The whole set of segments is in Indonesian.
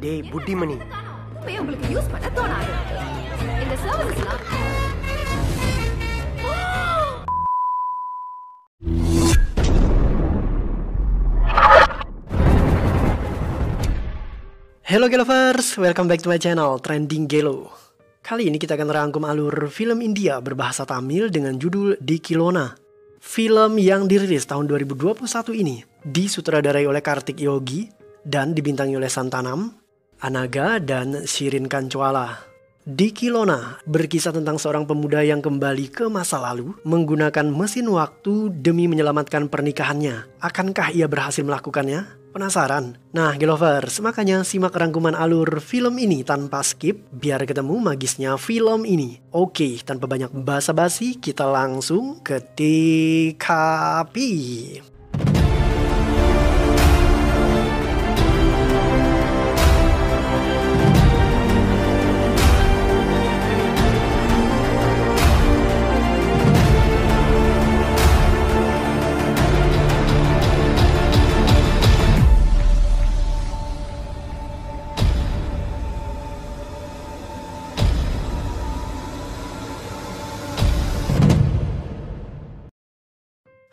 டேய் புட்டிமணி, போய் உங்களுக்கு யூஸ் பண்ண தோணாது. இந்த சர்வீஸ்லாம் Hello Gelovers, welcome back to my channel Trending Gelo. Kali ini kita akan rangkum alur film India berbahasa Tamil dengan judul Dikilona. Film yang dirilis tahun 2021 ini disutradarai oleh Kartik Yogi dan dibintangi oleh Santanam, Anaga, dan Shirin Kanchwala. Dikilona berkisah tentang seorang pemuda yang kembali ke masa lalu menggunakan mesin waktu demi menyelamatkan pernikahannya. Akankah ia berhasil melakukannya? Penasaran? Nah Gelovers, makanya simak rangkuman alur film ini tanpa skip biar ketemu magisnya film ini. Oke, tanpa banyak basa-basi kita langsung ke TKP.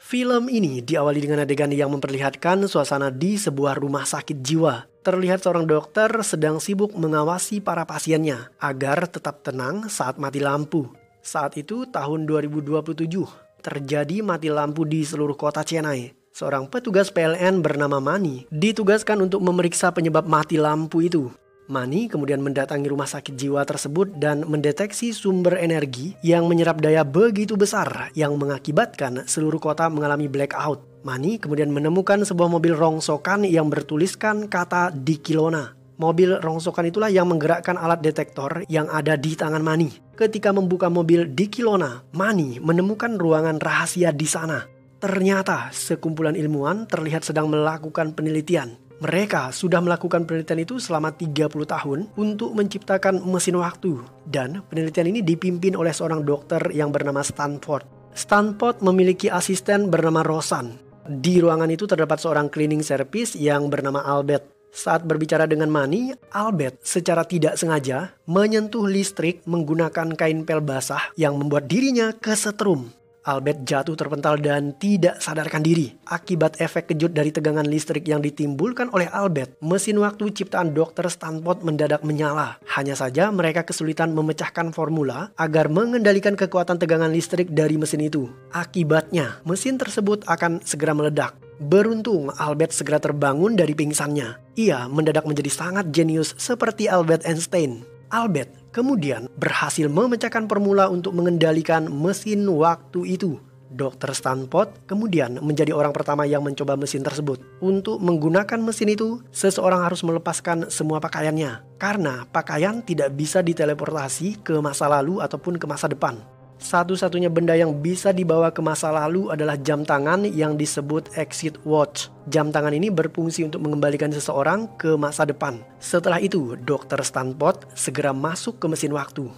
Film ini diawali dengan adegan yang memperlihatkan suasana di sebuah rumah sakit jiwa. Terlihat seorang dokter sedang sibuk mengawasi para pasiennya agar tetap tenang saat mati lampu. Saat itu tahun 2027, terjadi mati lampu di seluruh kota Chennai. Seorang petugas PLN bernama Mani ditugaskan untuk memeriksa penyebab mati lampu itu. Mani kemudian mendatangi rumah sakit jiwa tersebut dan mendeteksi sumber energi yang menyerap daya begitu besar yang mengakibatkan seluruh kota mengalami blackout. Mani kemudian menemukan sebuah mobil rongsokan yang bertuliskan kata Dikilona. Mobil rongsokan itulah yang menggerakkan alat detektor yang ada di tangan Mani. Ketika membuka mobil Dikilona, Mani menemukan ruangan rahasia di sana. Ternyata sekumpulan ilmuwan terlihat sedang melakukan penelitian. Mereka sudah melakukan penelitian itu selama 30 tahun untuk menciptakan mesin waktu. Dan penelitian ini dipimpin oleh seorang dokter yang bernama Stanford. Stanford memiliki asisten bernama Rosan. Di ruangan itu terdapat seorang cleaning service yang bernama Albert. Saat berbicara dengan Mani, Albert secara tidak sengaja menyentuh listrik menggunakan kain pel basah yang membuat dirinya kesetrum. Albert jatuh terpental dan tidak sadarkan diri. Akibat efek kejut dari tegangan listrik yang ditimbulkan oleh Albert, mesin waktu ciptaan Dr. Stanford mendadak menyala. Hanya saja mereka kesulitan memecahkan formula agar mengendalikan kekuatan tegangan listrik dari mesin itu. Akibatnya, mesin tersebut akan segera meledak. Beruntung, Albert segera terbangun dari pingsannya. Ia mendadak menjadi sangat jenius seperti Albert Einstein. Albert kemudian berhasil memecahkan formula untuk mengendalikan mesin waktu itu. Dr. Stanford kemudian menjadi orang pertama yang mencoba mesin tersebut. Untuk menggunakan mesin itu, seseorang harus melepaskan semua pakaiannya. Karena pakaian tidak bisa diteleportasi ke masa lalu ataupun ke masa depan. Satu-satunya benda yang bisa dibawa ke masa lalu adalah jam tangan yang disebut Exit Watch. Jam tangan ini berfungsi untuk mengembalikan seseorang ke masa depan. Setelah itu, Dr. Stanford segera masuk ke mesin waktu.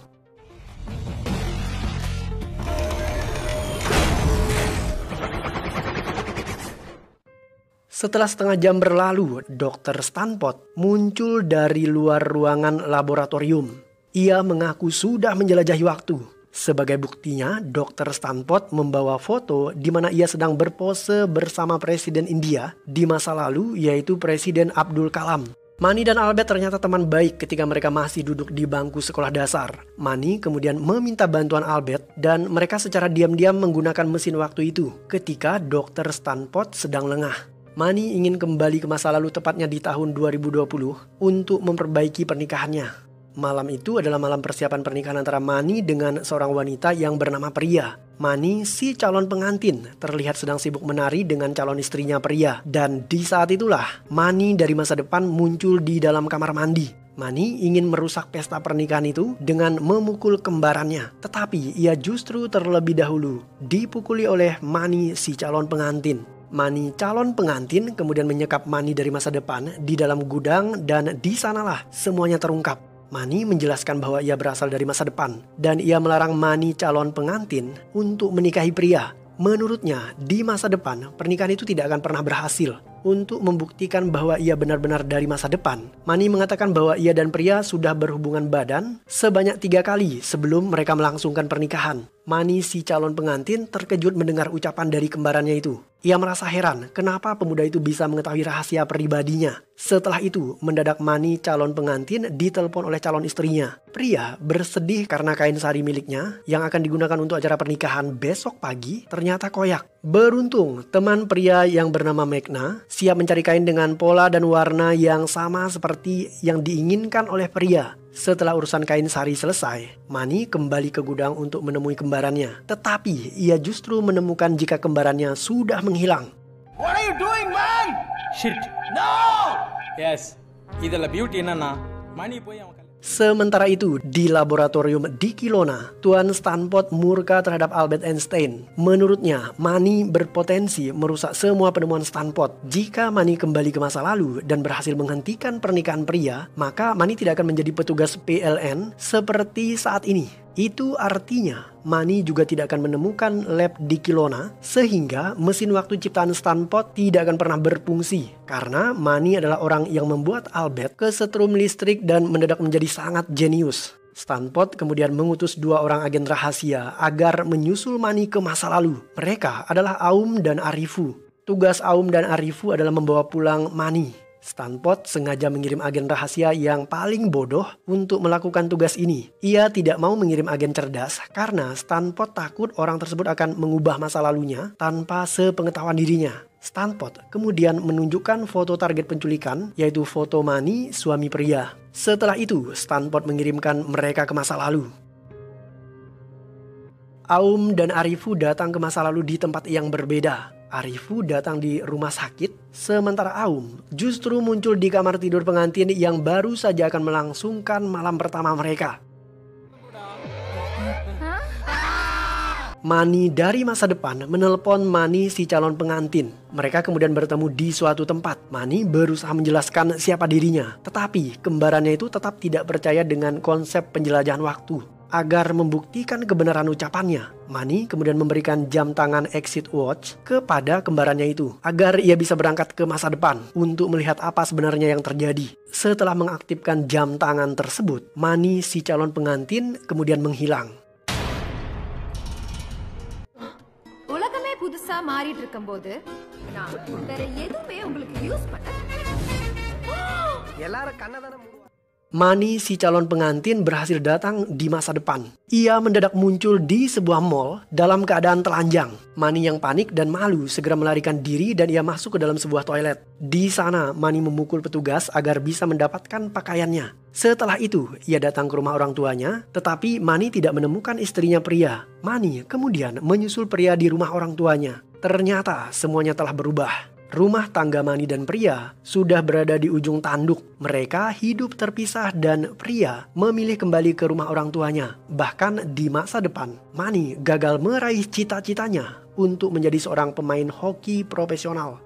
Setelah setengah jam berlalu, Dr. Stanford muncul dari luar ruangan laboratorium. Ia mengaku sudah menjelajahi waktu. Sebagai buktinya, Dr. Stanford membawa foto di mana ia sedang berpose bersama Presiden India di masa lalu, yaitu Presiden Abdul Kalam. Mani dan Albert ternyata teman baik ketika mereka masih duduk di bangku sekolah dasar. Mani kemudian meminta bantuan Albert dan mereka secara diam-diam menggunakan mesin waktu itu ketika Dr. Stanford sedang lengah. Mani ingin kembali ke masa lalu tepatnya di tahun 2020 untuk memperbaiki pernikahannya. Malam itu adalah malam persiapan pernikahan antara Mani dengan seorang wanita yang bernama Priya. Mani, si calon pengantin, terlihat sedang sibuk menari dengan calon istrinya Priya. Dan di saat itulah, Mani dari masa depan muncul di dalam kamar mandi. Mani ingin merusak pesta pernikahan itu dengan memukul kembarannya. Tetapi ia justru terlebih dahulu dipukuli oleh Mani, si calon pengantin. Mani calon pengantin kemudian menyekap Mani dari masa depan di dalam gudang dan di sanalah semuanya terungkap. Mani menjelaskan bahwa ia berasal dari masa depan dan ia melarang Mani calon pengantin untuk menikahi Priya. Menurutnya, di masa depan pernikahan itu tidak akan pernah berhasil. untuk membuktikan bahwa ia benar-benar dari masa depan. Mani mengatakan bahwa ia dan pria sudah berhubungan badan sebanyak 3 kali sebelum mereka melangsungkan pernikahan. Mani, si calon pengantin, terkejut mendengar ucapan dari kembarannya itu. Ia merasa heran kenapa pemuda itu bisa mengetahui rahasia pribadinya. Setelah itu, mendadak Mani, calon pengantin, ditelepon oleh calon istrinya. Pria bersedih karena kain sari miliknya yang akan digunakan untuk acara pernikahan besok pagi ternyata koyak. Beruntung, teman pria yang bernama Megna siap mencari kain dengan pola dan warna yang sama seperti yang diinginkan oleh pria. Setelah urusan kain sari selesai, Mani kembali ke gudang untuk menemui kembarannya. Tetapi ia justru menemukan jika kembarannya sudah menghilang. What are you doing, man? Shit. No! Yes. Idala beauty nana. Mani poya. Sementara itu, di laboratorium di Kelowna, Tuan Stanpot murka terhadap Albert Einstein. Menurutnya, Mani berpotensi merusak semua penemuan Stanpot. Jika Mani kembali ke masa lalu dan berhasil menghentikan pernikahan pria, maka Mani tidak akan menjadi petugas PLN seperti saat ini. Itu artinya Mani juga tidak akan menemukan lab di Kelowna, sehingga mesin waktu ciptaan Stanpot tidak akan pernah berfungsi. Karena Mani adalah orang yang membuat Albert kesetrum listrik dan mendadak menjadi sangat jenius. Stanpot kemudian mengutus 2 orang agen rahasia agar menyusul Mani ke masa lalu. Mereka adalah Aum dan Arifu. Tugas Aum dan Arifu adalah membawa pulang Mani. Stanpot sengaja mengirim agen rahasia yang paling bodoh untuk melakukan tugas ini. Ia tidak mau mengirim agen cerdas karena Stanpot takut orang tersebut akan mengubah masa lalunya tanpa sepengetahuan dirinya. Stanpot kemudian menunjukkan foto target penculikan, yaitu foto Mani, suami pria. Setelah itu, Stanpot mengirimkan mereka ke masa lalu. Aum dan Arifu datang ke masa lalu di tempat yang berbeda. Arifu datang di rumah sakit, sementara Aum justru muncul di kamar tidur pengantin yang baru saja akan melangsungkan malam pertama mereka. Mani dari masa depan menelpon Mani, si calon pengantin. Mereka kemudian bertemu di suatu tempat. Mani berusaha menjelaskan siapa dirinya, tetapi kembarannya itu tetap tidak percaya dengan konsep penjelajahan waktu. Agar membuktikan kebenaran ucapannya, Mani kemudian memberikan jam tangan exit watch kepada kembarannya itu agar ia bisa berangkat ke masa depan untuk melihat apa sebenarnya yang terjadi. Setelah mengaktifkan jam tangan tersebut, Mani, si calon pengantin, kemudian menghilang. உலகமே புதுசா மாறிட்டு இருக்கும்போது நான் வேற எதுவுமே உங்களுக்கு யூஸ் பண்ண Mani, si calon pengantin, berhasil datang di masa depan. Ia mendadak muncul di sebuah mall dalam keadaan telanjang. Mani yang panik dan malu segera melarikan diri dan ia masuk ke dalam sebuah toilet. Di sana, Mani memukul petugas agar bisa mendapatkan pakaiannya. Setelah itu, ia datang ke rumah orang tuanya, tetapi Mani tidak menemukan istrinya pria. Mani kemudian menyusul pria di rumah orang tuanya. Ternyata semuanya telah berubah. Rumah tangga Mani dan pria sudah berada di ujung tanduk. Mereka hidup terpisah dan pria memilih kembali ke rumah orang tuanya. Bahkan di masa depan, Mani gagal meraih cita-citanya untuk menjadi seorang pemain hoki profesional.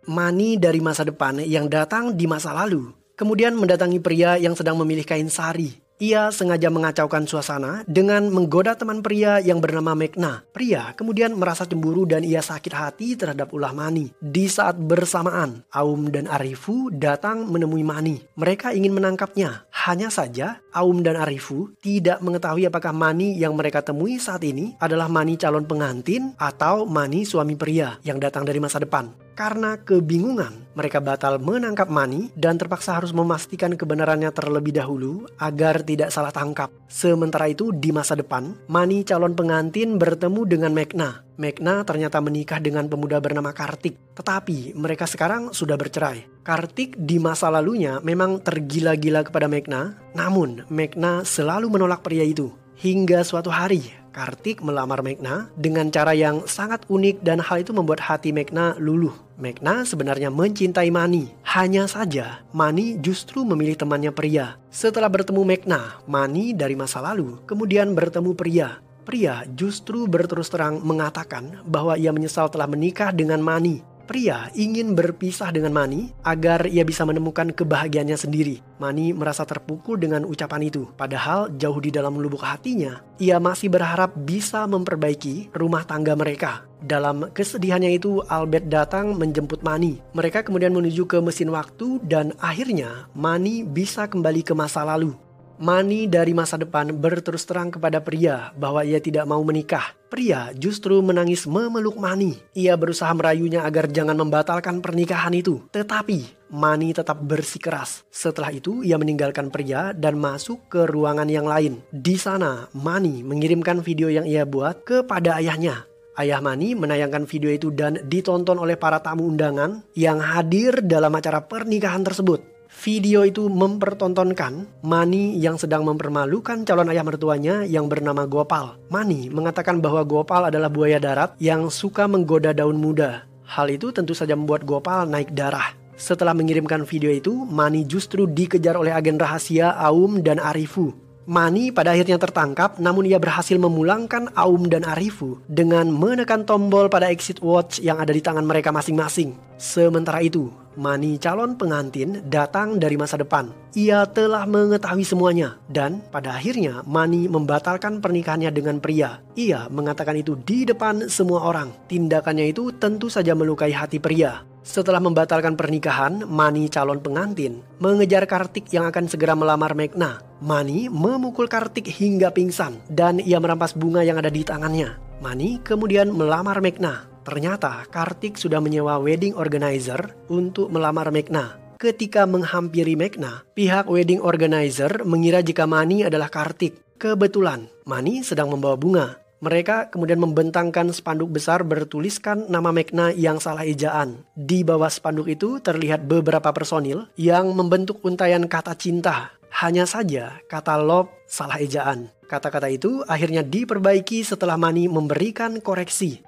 Mani dari masa depan yang datang di masa lalu kemudian mendatangi pria yang sedang memilih kain sari. Ia sengaja mengacaukan suasana dengan menggoda teman pria yang bernama Megna. Pria kemudian merasa cemburu dan ia sakit hati terhadap ulah Mani. Di saat bersamaan, Aum dan Arifu datang menemui Mani. Mereka ingin menangkapnya. Hanya saja, Aum dan Arifu tidak mengetahui apakah Mani yang mereka temui saat ini adalah Mani calon pengantin atau Mani suami pria yang datang dari masa depan. Karena kebingungan, mereka batal menangkap Mani dan terpaksa harus memastikan kebenarannya terlebih dahulu agar tidak salah tangkap. Sementara itu di masa depan, Mani calon pengantin bertemu dengan Megna. Megna ternyata menikah dengan pemuda bernama Kartik, tetapi mereka sekarang sudah bercerai. Kartik di masa lalunya memang tergila-gila kepada Megna, namun Megna selalu menolak pria itu. Hingga suatu hari, Kartik melamar Megna dengan cara yang sangat unik dan hal itu membuat hati Megna luluh. Megna sebenarnya mencintai Mani. Hanya saja, Mani justru memilih temannya pria. Setelah bertemu Megna, Mani dari masa lalu kemudian bertemu pria. Pria justru berterus terang mengatakan bahwa ia menyesal telah menikah dengan Mani. Pria ingin berpisah dengan Mani agar ia bisa menemukan kebahagiaannya sendiri. Mani merasa terpukul dengan ucapan itu. Padahal jauh di dalam lubuk hatinya, ia masih berharap bisa memperbaiki rumah tangga mereka. Dalam kesedihannya itu, Albert datang menjemput Mani. Mereka kemudian menuju ke mesin waktu dan akhirnya Mani bisa kembali ke masa lalu. Mani dari masa depan berterus terang kepada pria bahwa ia tidak mau menikah. Pria justru menangis memeluk Mani. Ia berusaha merayunya agar jangan membatalkan pernikahan itu. Tetapi Mani tetap bersikeras. Setelah itu ia meninggalkan pria dan masuk ke ruangan yang lain. Di sana Mani mengirimkan video yang ia buat kepada ayahnya. Ayah Mani menayangkan video itu dan ditonton oleh para tamu undangan yang hadir dalam acara pernikahan tersebut. Video itu mempertontonkan Mani yang sedang mempermalukan calon ayah mertuanya yang bernama Gopal. Mani mengatakan bahwa Gopal adalah buaya darat yang suka menggoda daun muda. Hal itu tentu saja membuat Gopal naik darah. Setelah mengirimkan video itu, Mani justru dikejar oleh agen rahasia Aum dan Arifu. Mani pada akhirnya tertangkap, namun ia berhasil memulangkan Aum dan Arifu dengan menekan tombol pada exit watch yang ada di tangan mereka masing-masing. Sementara itu, Mani calon pengantin datang dari masa depan. Ia telah mengetahui semuanya dan pada akhirnya Mani membatalkan pernikahannya dengan pria. Ia mengatakan itu di depan semua orang. Tindakannya itu tentu saja melukai hati pria. Setelah membatalkan pernikahan, Mani calon pengantin mengejar Kartik yang akan segera melamar Meghna. Mani memukul Kartik hingga pingsan dan ia merampas bunga yang ada di tangannya. Mani kemudian melamar Meghna. Ternyata Kartik sudah menyewa wedding organizer untuk melamar Meghna. Ketika menghampiri Meghna, pihak wedding organizer mengira jika Mani adalah Kartik. Kebetulan Mani sedang membawa bunga. Mereka kemudian membentangkan spanduk besar bertuliskan nama Meghna yang salah ejaan. Di bawah spanduk itu terlihat beberapa personil yang membentuk untaian kata cinta. Hanya saja kata love salah ejaan. Kata-kata itu akhirnya diperbaiki setelah Mani memberikan koreksi.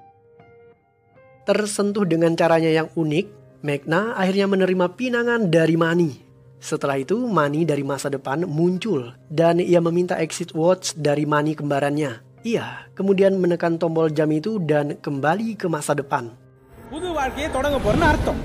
Tersentuh dengan caranya yang unik, Meghna akhirnya menerima pinangan dari Mani. Setelah itu Mani dari masa depan muncul dan ia meminta exit watch dari Mani kembarannya. Ia kemudian menekan tombol jam itu dan kembali ke masa depan. புது வாழ்க்கையை தொடங்க போறேன்னு அர்த்தம்.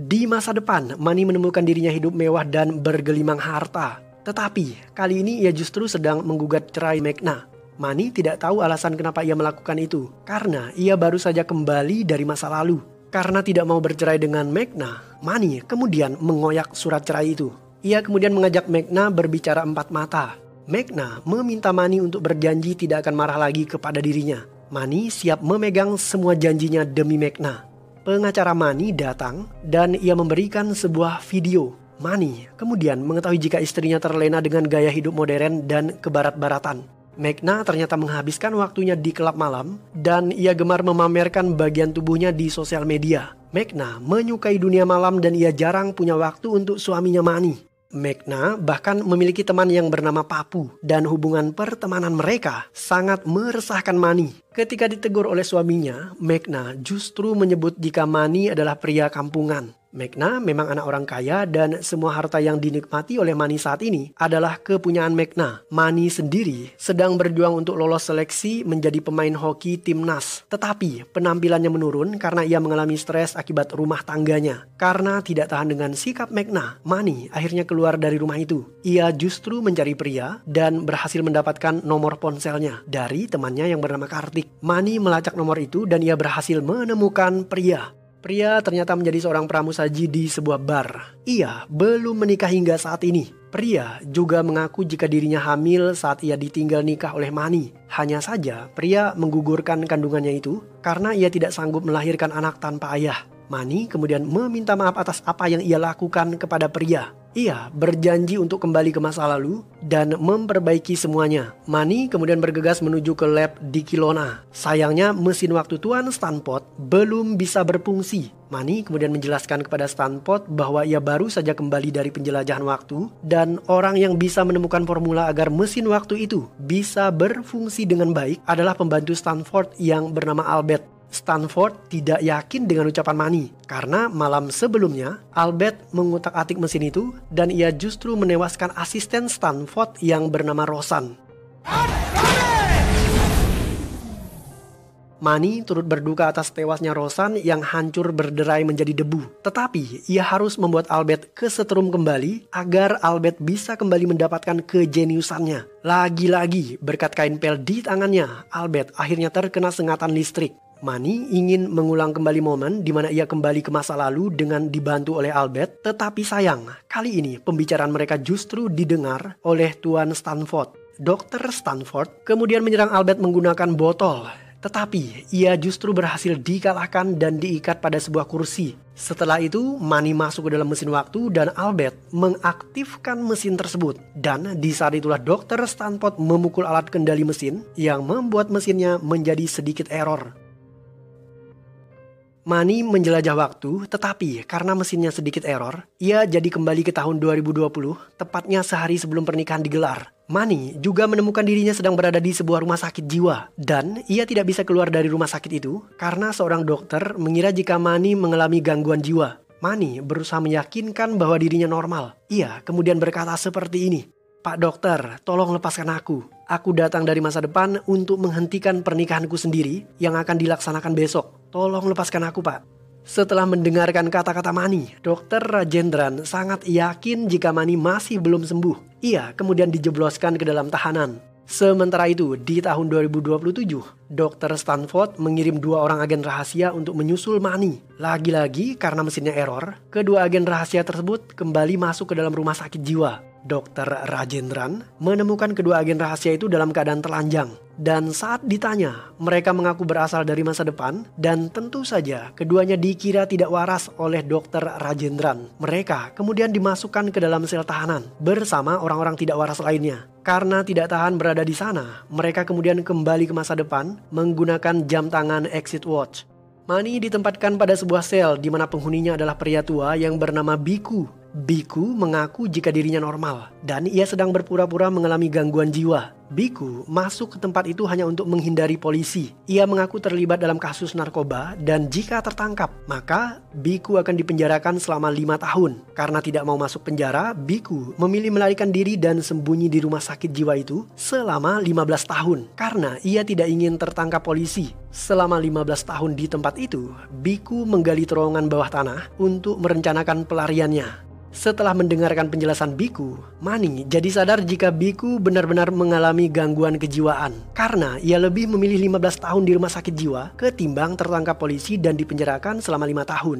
Di masa depan, Mani menemukan dirinya hidup mewah dan bergelimang harta. Tetapi kali ini ia justru sedang menggugat cerai Meghna. Mani tidak tahu alasan kenapa ia melakukan itu, karena ia baru saja kembali dari masa lalu. Karena tidak mau bercerai dengan Meghna, Mani kemudian mengoyak surat cerai itu. Ia kemudian mengajak Meghna berbicara empat mata. Meghna meminta Mani untuk berjanji tidak akan marah lagi kepada dirinya. Mani siap memegang semua janjinya demi Meghna. Pengacara Mani datang dan ia memberikan sebuah video. Mani kemudian mengetahui jika istrinya terlena dengan gaya hidup modern dan kebarat-baratan. Meghna ternyata menghabiskan waktunya di klub malam dan ia gemar memamerkan bagian tubuhnya di sosial media. Meghna menyukai dunia malam dan ia jarang punya waktu untuk suaminya Mani. Meghna bahkan memiliki teman yang bernama Papu dan hubungan pertemanan mereka sangat meresahkan Mani. Ketika ditegur oleh suaminya, Meghna justru menyebut jika Mani adalah pria kampungan. Meghna memang anak orang kaya dan semua harta yang dinikmati oleh Mani saat ini adalah kepunyaan Meghna. Mani sendiri sedang berjuang untuk lolos seleksi menjadi pemain hoki timnas. Tetapi penampilannya menurun karena ia mengalami stres akibat rumah tangganya. Karena tidak tahan dengan sikap Meghna, Mani akhirnya keluar dari rumah itu. Ia justru mencari pria dan berhasil mendapatkan nomor ponselnya dari temannya yang bernama Kartik. Mani melacak nomor itu dan ia berhasil menemukan pria. Pria ternyata menjadi seorang pramusaji di sebuah bar. Ia belum menikah hingga saat ini. Pria juga mengaku jika dirinya hamil saat ia ditinggal nikah oleh Mani. Hanya saja pria menggugurkan kandungannya itu karena ia tidak sanggup melahirkan anak tanpa ayah. Mani kemudian meminta maaf atas apa yang ia lakukan kepada pria. Ia berjanji untuk kembali ke masa lalu dan memperbaiki semuanya. Mani kemudian bergegas menuju ke lab di Kilona. Sayangnya mesin waktu Tuan Stanpot belum bisa berfungsi. Mani kemudian menjelaskan kepada Stanpot bahwa ia baru saja kembali dari penjelajahan waktu dan orang yang bisa menemukan formula agar mesin waktu itu bisa berfungsi dengan baik adalah pembantu Stanford yang bernama Albert. Stanford tidak yakin dengan ucapan Mani karena malam sebelumnya Albert mengutak-atik mesin itu dan ia justru menewaskan asisten Stanford yang bernama Rosan. Mani turut berduka atas tewasnya Rosan yang hancur berderai menjadi debu. Tetapi ia harus membuat Albert kesetrum kembali agar Albert bisa kembali mendapatkan kejeniusannya. Lagi-lagi berkat kain pel di tangannya, Albert akhirnya terkena sengatan listrik. Mani ingin mengulang kembali momen di mana ia kembali ke masa lalu dengan dibantu oleh Albert. Tetapi sayang, kali ini pembicaraan mereka justru didengar oleh Tuan Stanford. Dr. Stanford kemudian menyerang Albert menggunakan botol. Tetapi ia justru berhasil dikalahkan dan diikat pada sebuah kursi. Setelah itu, Mani masuk ke dalam mesin waktu dan Albert mengaktifkan mesin tersebut. Dan di saat itulah Dr. Stanford memukul alat kendali mesin yang membuat mesinnya menjadi sedikit error. Mani menjelajah waktu, tetapi karena mesinnya sedikit error, ia jadi kembali ke tahun 2020, tepatnya sehari sebelum pernikahan digelar. Mani juga menemukan dirinya sedang berada di sebuah rumah sakit jiwa, dan ia tidak bisa keluar dari rumah sakit itu karena seorang dokter mengira jika Mani mengalami gangguan jiwa. Mani berusaha meyakinkan bahwa dirinya normal. Ia kemudian berkata seperti ini, "Pak dokter, tolong lepaskan aku. Aku datang dari masa depan untuk menghentikan pernikahanku sendiri yang akan dilaksanakan besok. Tolong lepaskan aku, Pak." Setelah mendengarkan kata-kata Mani, Dr. Rajendran sangat yakin jika Mani masih belum sembuh. Ia kemudian dijebloskan ke dalam tahanan. Sementara itu, di tahun 2027, Dr. Stanford mengirim 2 orang agen rahasia untuk menyusul Mani. Lagi-lagi karena mesinnya error, kedua agen rahasia tersebut kembali masuk ke dalam rumah sakit jiwa. Dr. Rajendran menemukan kedua agen rahasia itu dalam keadaan telanjang. Dan saat ditanya, mereka mengaku berasal dari masa depan dan tentu saja keduanya dikira tidak waras oleh Dr. Rajendran. Mereka kemudian dimasukkan ke dalam sel tahanan bersama orang-orang tidak waras lainnya. Karena tidak tahan berada di sana, mereka kemudian kembali ke masa depan menggunakan jam tangan Exit Watch. Mani ditempatkan pada sebuah sel di mana penghuninya adalah pria tua yang bernama Biku. Biku mengaku jika dirinya normal dan ia sedang berpura-pura mengalami gangguan jiwa. Biku masuk ke tempat itu hanya untuk menghindari polisi. Ia mengaku terlibat dalam kasus narkoba dan jika tertangkap, maka Biku akan dipenjarakan selama 5 tahun. Karena tidak mau masuk penjara, Biku memilih melarikan diri dan sembunyi di rumah sakit jiwa itu selama 15 tahun. Karena ia tidak ingin tertangkap polisi. Selama 15 tahun di tempat itu, Biku menggali terowongan bawah tanah untuk merencanakan pelariannya. Setelah mendengarkan penjelasan Biku, Mani jadi sadar jika Biku benar-benar mengalami gangguan kejiwaan. Karena ia lebih memilih 15 tahun di rumah sakit jiwa ketimbang tertangkap polisi dan dipenjarakan selama 5 tahun.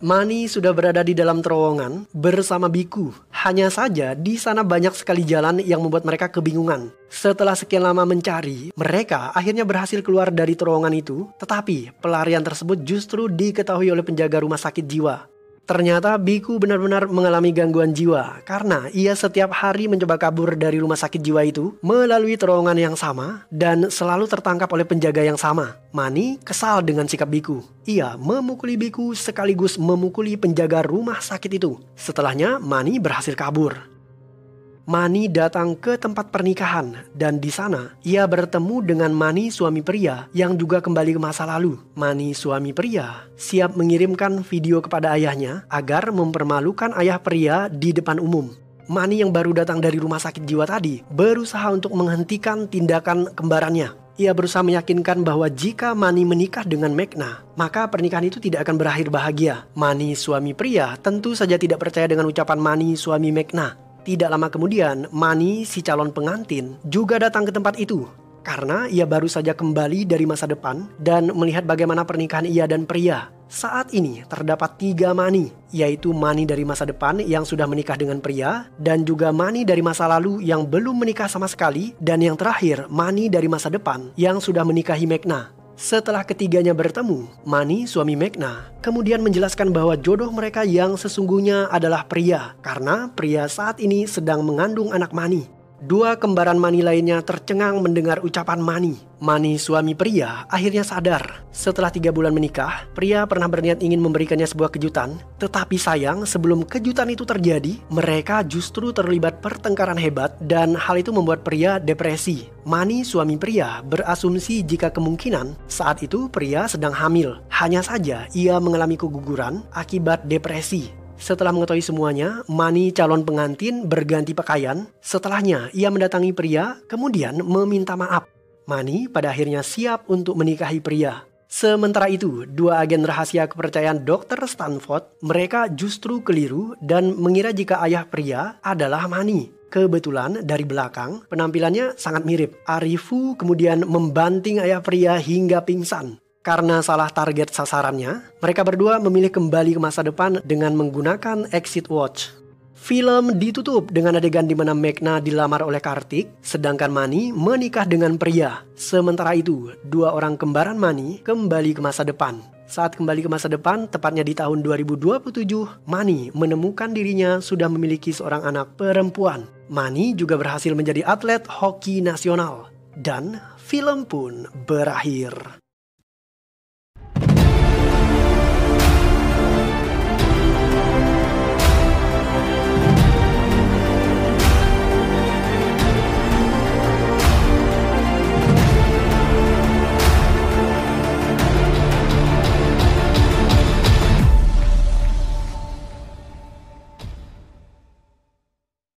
Mani sudah berada di dalam terowongan bersama Biku. Hanya saja di sana banyak sekali jalan yang membuat mereka kebingungan. Setelah sekian lama mencari, mereka akhirnya berhasil keluar dari terowongan itu. Tetapi pelarian tersebut justru diketahui oleh penjaga rumah sakit jiwa. Ternyata Biku benar-benar mengalami gangguan jiwa karena ia setiap hari mencoba kabur dari rumah sakit jiwa itu melalui terowongan yang sama dan selalu tertangkap oleh penjaga yang sama. Mani kesal dengan sikap Biku. Ia memukuli Biku sekaligus memukuli penjaga rumah sakit itu. Setelahnya Mani berhasil kabur. Mani datang ke tempat pernikahan dan di sana ia bertemu dengan Mani suami pria yang juga kembali ke masa lalu. Mani suami pria siap mengirimkan video kepada ayahnya agar mempermalukan ayah pria di depan umum. Mani yang baru datang dari rumah sakit jiwa tadi berusaha untuk menghentikan tindakan kembarannya. Ia berusaha meyakinkan bahwa jika Mani menikah dengan Meghna, maka pernikahan itu tidak akan berakhir bahagia. Mani suami pria tentu saja tidak percaya dengan ucapan Mani suami Meghna. Tidak lama kemudian, Mani si calon pengantin juga datang ke tempat itu. Karena ia baru saja kembali dari masa depan dan melihat bagaimana pernikahan ia dan pria. Saat ini terdapat 3 Mani, yaitu Mani dari masa depan yang sudah menikah dengan pria, dan juga Mani dari masa lalu yang belum menikah sama sekali, dan yang terakhir Mani dari masa depan yang sudah menikahi Meghna. Setelah ketiganya bertemu, Mani suami Meghna kemudian menjelaskan bahwa jodoh mereka yang sesungguhnya adalah pria, karena pria saat ini sedang mengandung anak Mani. 2 kembaran Mani lainnya tercengang mendengar ucapan Mani. Mani suami pria akhirnya sadar. Setelah 3 bulan menikah, pria pernah berniat ingin memberikannya sebuah kejutan. Tetapi sayang, sebelum kejutan itu terjadi, mereka justru terlibat pertengkaran hebat dan hal itu membuat pria depresi. Mani suami pria berasumsi jika kemungkinan saat itu pria sedang hamil. Hanya saja ia mengalami keguguran akibat depresi. Setelah mengetahui semuanya, Mani calon pengantin berganti pakaian. Setelahnya ia mendatangi pria kemudian meminta maaf. Mani pada akhirnya siap untuk menikahi pria. Sementara itu, dua agen rahasia kepercayaan Dr. Stanford, mereka justru keliru dan mengira jika ayah pria adalah Mani. Kebetulan dari belakang, penampilannya sangat mirip. Arifu kemudian membanting ayah pria hingga pingsan. Karena salah target sasarannya, mereka berdua memilih kembali ke masa depan dengan menggunakan exit watch. Film ditutup dengan adegan di mana Meghna dilamar oleh Kartik, sedangkan Mani menikah dengan pria. Sementara itu, dua orang kembaran Mani kembali ke masa depan. Saat kembali ke masa depan, tepatnya di tahun 2027, Mani menemukan dirinya sudah memiliki seorang anak perempuan. Mani juga berhasil menjadi atlet hoki nasional. Dan film pun berakhir.